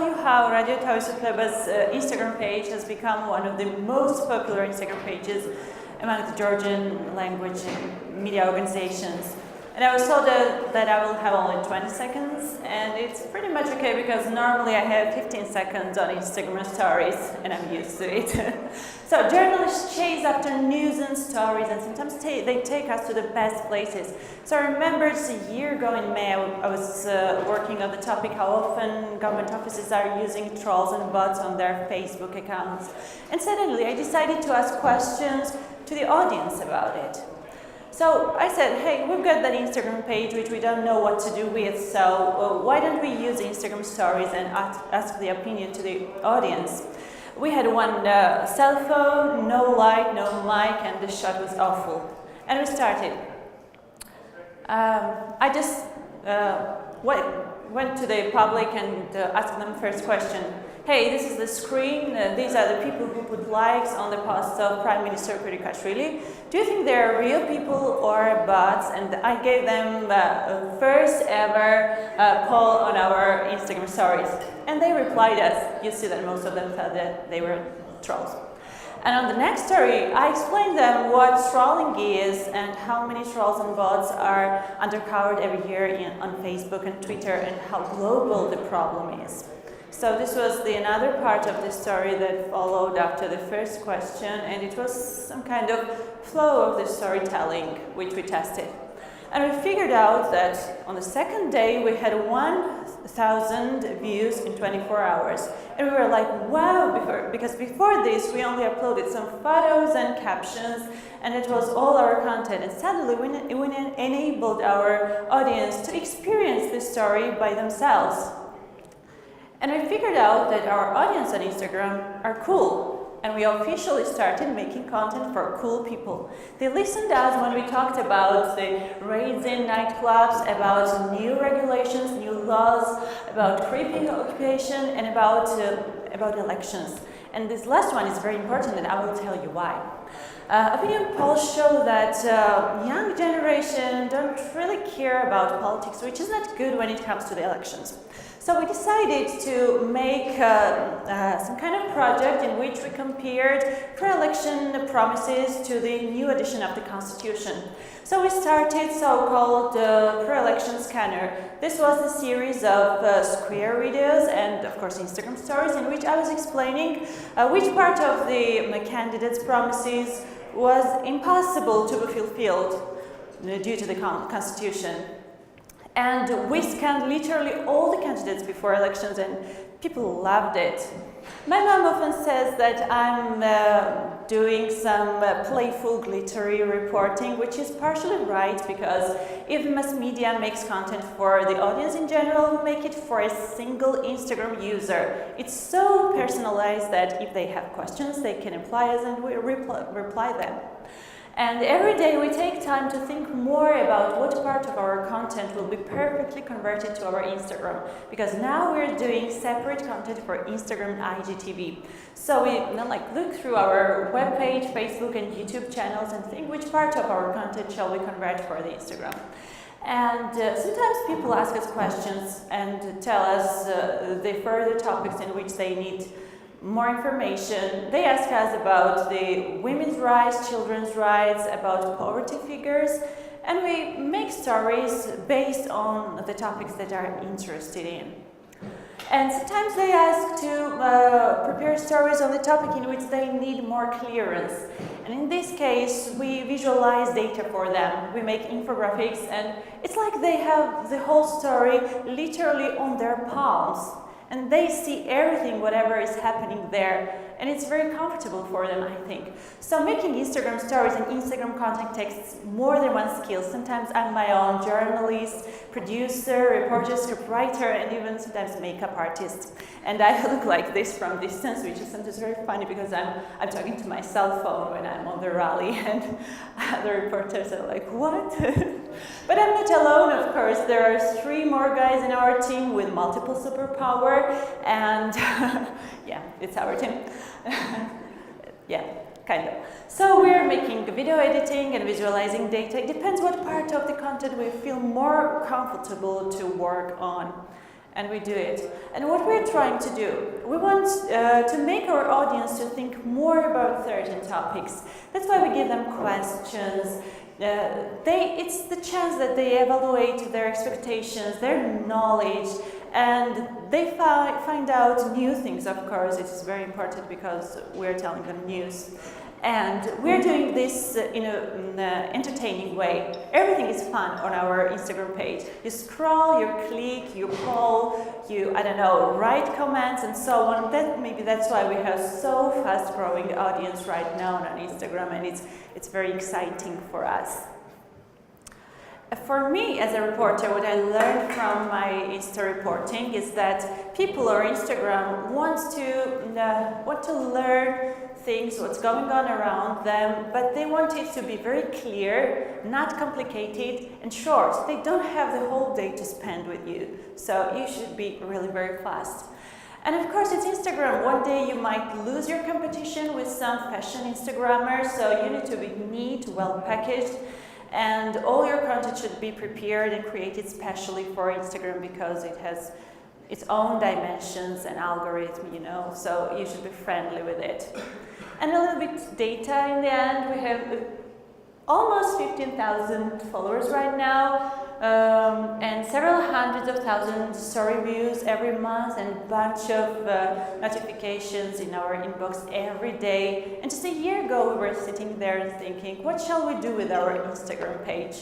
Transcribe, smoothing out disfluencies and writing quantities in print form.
you how Radio Tbilisi's Instagram page has become one of the most popular Instagram pages among the Georgian language media organizations. And I was told that I will have only 20 seconds, and it's pretty much okay because normally I have 15 seconds on Instagram stories, and I'm used to it. So journalists chase after news and stories, and sometimes they take us to the best places. So I remember it's a year ago in May, I was working on the topic how often government offices are using trolls and bots on their Facebook accounts. And suddenly I decided to ask questions to the audience about it. So I said, hey, we've got that Instagram page which we don't know what to do with, so why don't we use Instagram stories and ask the opinion to the audience? We had one cell phone, no light, no mic, and the shot was awful. And we started. I just went to the public and asked them first question. Hey, this is the screen, these are the people who put likes on the posts of Prime Minister PechaKucha. Do you think they're real people or bots? And I gave them first ever poll on our Instagram stories. And they replied us. You see that most of them thought that they were trolls. And on the next story, I explained them what trolling is and how many trolls and bots are undercovered every year on Facebook and Twitter and how global the problem is. So this was another part of the story that followed after the first question, and it was some kind of flow of the storytelling which we tested. And we figured out that on the second day we had 1,000 views in 24 hours. And we were like, wow, because before this we only uploaded some photos and captions, and it was all our content. And suddenly we enabled our audience to experience this story by themselves. And I figured out that our audience on Instagram are cool, and we officially started making content for cool people. They listened to us when we talked about the raids in nightclubs, about new regulations, new laws, about creeping occupation, and about elections. And this last one is very important, and I will tell you why. Opinion polls show that young generation don't really care about politics, which is not good when it comes to the elections. So we decided to make some kind of project in which we compared pre-election promises to the new edition of the Constitution. So we started so-called pre-election scanner. This was a series of square videos and, of course, Instagram stories in which I was explaining which part of the candidates' promises was impossible to be fulfilled due to the Constitution. And we scanned literally all the candidates before elections, and people loved it. My mom often says that I'm doing some playful, glittery reporting, which is partially right, because if mass media makes content for the audience in general, we make it for a single Instagram user. It's so personalized that if they have questions, they can apply us and we reply them. And every day we take time to think more about what part of our content will be perfectly converted to our Instagram, because now we're doing separate content for Instagram and IGTV. So we look through our webpage, Facebook and YouTube channels and think which part of our content shall we convert for the Instagram. And sometimes people ask us questions and tell us the further topics in which they need more information. They ask us about the women's rights, children's rights, about poverty figures, and we make stories based on the topics that are interested in. And sometimes they ask to prepare stories on the topic in which they need more clearance. And in this case, we visualize data for them. We make infographics, and it's like they have the whole story literally on their palms. And they see everything, whatever is happening there, and it's very comfortable for them, I think. So making Instagram stories and Instagram content takes more than one skill. Sometimes I'm my own journalist, producer, reporter, scriptwriter, and even sometimes makeup artist. And I look like this from distance, which is sometimes very funny because I'm talking to my cell phone when I'm on the rally, and other reporters are like, what? But I'm not alone, of course. There are 3 more guys in our team with multiple superpower, and yeah, it's our team. Yeah, kind of. So we're making video editing and visualizing data. It depends what part of the content we feel more comfortable to work on. and we do it. And what we're trying to do, we want to make our audience to think more about certain topics. That's why we give them questions. It's the chance that they evaluate their expectations, their knowledge, and they find out new things, of course. It is very important because we're telling them news. And we're doing this in an entertaining way. Everything is fun on our Instagram page. You scroll, you click, you poll, you, I don't know, write comments and so on. Maybe that's why we have so fast-growing audience right now on Instagram, and it's very exciting for us. For me, as a reporter, what I learned from my Insta reporting is that people on Instagram want to learn things, what's going on around them, but they want it to be very clear, not complicated, and short. They don't have the whole day to spend with you, so you should be really very fast. And of course, it's Instagram. One day you might lose your competition with some fashion Instagrammers, so you need to be neat, well packaged, and all your content should be prepared and created specially for Instagram because it has its own dimensions and algorithm, you know, so you should be friendly with it. And a little bit data in the end. We have almost 15,000 followers right now, and several hundreds of thousands story views every month, and a bunch of notifications in our inbox every day. And just a year ago we were sitting there and thinking, what shall we do with our Instagram page?